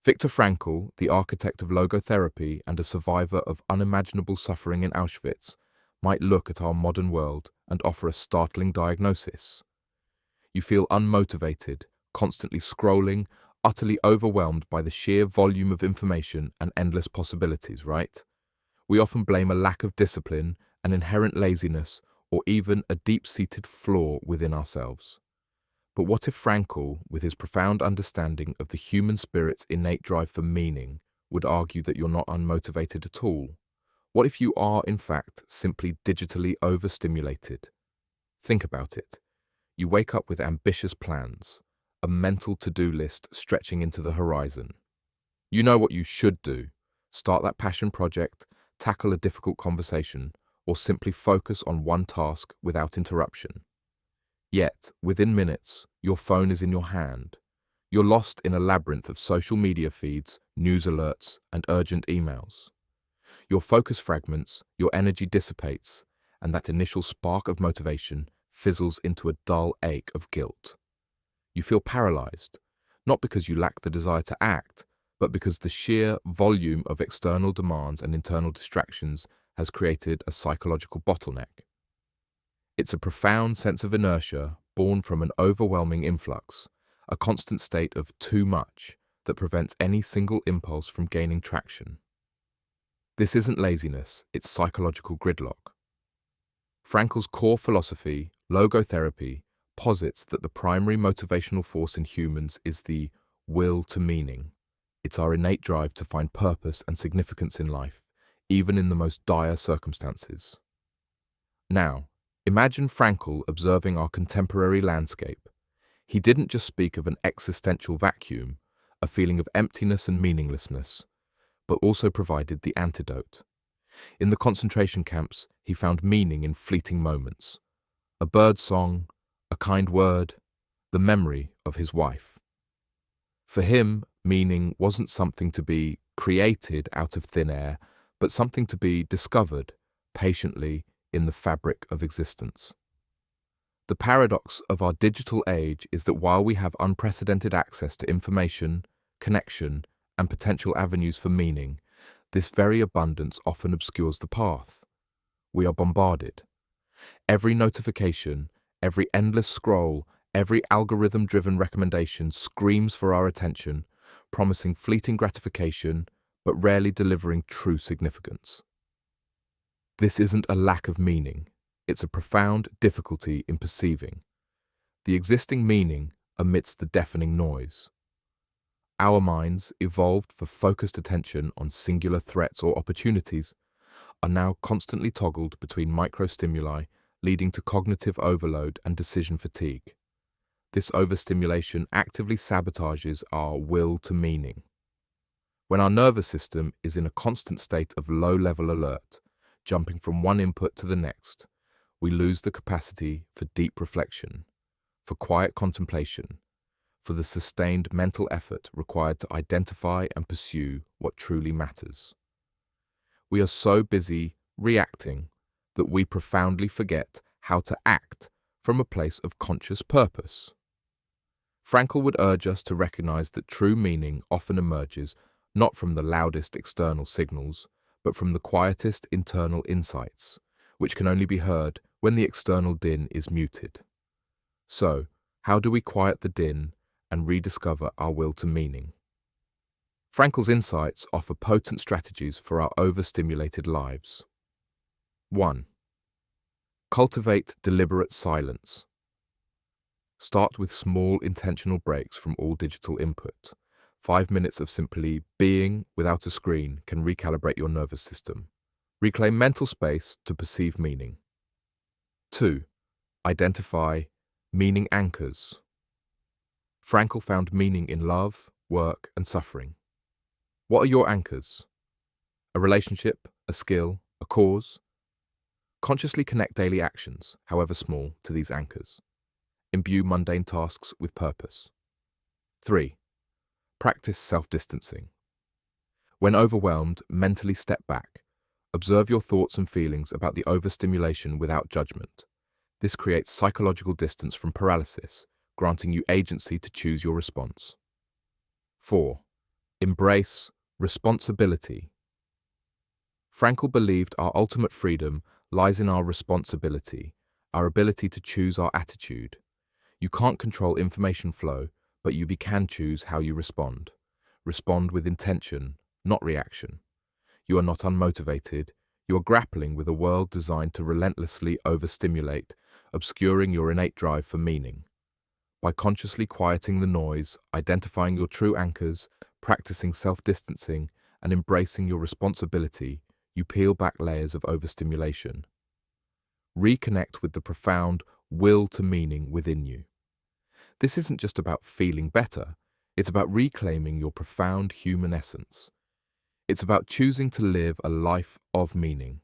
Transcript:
Viktor Frankl, the architect of logotherapy and a survivor of unimaginable suffering in Auschwitz, might look at our modern world and offer a startling diagnosis. You feel unmotivated, constantly scrolling, utterly overwhelmed by the sheer volume of information and endless possibilities, right? We often blame a lack of discipline, an inherent laziness, or even a deep-seated flaw within ourselves. But what if Frankl, with his profound understanding of the human spirit's innate drive for meaning, would argue that you're not unmotivated at all? What if you are, in fact, simply digitally overstimulated? Think about it. You wake up with ambitious plans, a mental to-do list stretching into the horizon. You know what you should do: start that passion project, tackle a difficult conversation, or simply focus on one task without interruption. Yet, within minutes, your phone is in your hand. You're lost in a labyrinth of social media feeds, news alerts, and urgent emails. Your focus fragments, your energy dissipates, and that initial spark of motivation fizzles into a dull ache of guilt. You feel paralyzed, not because you lack the desire to act, but because the sheer volume of external demands and internal distractions has created a psychological bottleneck. It's a profound sense of inertia born from an overwhelming influx, a constant state of too much that prevents any single impulse from gaining traction. This isn't laziness, it's psychological gridlock. Frankl's core philosophy, logotherapy, posits that the primary motivational force in humans is the will to meaning. It's our innate drive to find purpose and significance in life, even in the most dire circumstances. Now, imagine Frankl observing our contemporary landscape. He didn't just speak of an existential vacuum, a feeling of emptiness and meaninglessness, but also provided the antidote. In the concentration camps, he found meaning in fleeting moments: a bird song, a kind word, the memory of his wife. For him, meaning wasn't something to be created out of thin air, but something to be discovered patiently in the fabric of existence. The paradox of our digital age is that while we have unprecedented access to information, connection, and potential avenues for meaning, this very abundance often obscures the path. We are bombarded. Every notification, every endless scroll, every algorithm-driven recommendation screams for our attention, promising fleeting gratification, but rarely delivering true significance. This isn't a lack of meaning, it's a profound difficulty in perceiving the existing meaning amidst the deafening noise. Our minds, evolved for focused attention on singular threats or opportunities, are now constantly toggled between microstimuli, leading to cognitive overload and decision fatigue. This overstimulation actively sabotages our will to meaning. When our nervous system is in a constant state of low-level alert, jumping from one input to the next, we lose the capacity for deep reflection, for quiet contemplation, for the sustained mental effort required to identify and pursue what truly matters. We are so busy reacting that we profoundly forget how to act from a place of conscious purpose. Frankl would urge us to recognize that true meaning often emerges not from the loudest external signals, but from the quietest internal insights, which can only be heard when the external din is muted. So, how do we quiet the din and rediscover our will to meaning? Frankl's insights offer potent strategies for our overstimulated lives. 1. Cultivate deliberate silence. Start with small intentional breaks from all digital input. 5 minutes of simply being without a screen can recalibrate your nervous system. Reclaim mental space to perceive meaning. 2. Identify meaning anchors. Frankl found meaning in love, work, and suffering. What are your anchors? A relationship, a skill, a cause? Consciously connect daily actions, however small, to these anchors. Imbue mundane tasks with purpose. 3. Practice self-distancing. When overwhelmed, mentally step back. Observe your thoughts and feelings about the overstimulation without judgment. This creates psychological distance from paralysis, granting you agency to choose your response. 4. Embrace responsibility. Frankl believed our ultimate freedom lies in our responsibility, our ability to choose our attitude. You can't control information flow, but you can choose how you respond. Respond with intention, not reaction. You are not unmotivated. You are grappling with a world designed to relentlessly overstimulate, obscuring your innate drive for meaning. By consciously quieting the noise, identifying your true anchors, practicing self-distancing, and embracing your responsibility, you peel back layers of overstimulation. Reconnect with the profound will to meaning within you. This isn't just about feeling better, it's about reclaiming your profound human essence. It's about choosing to live a life of meaning.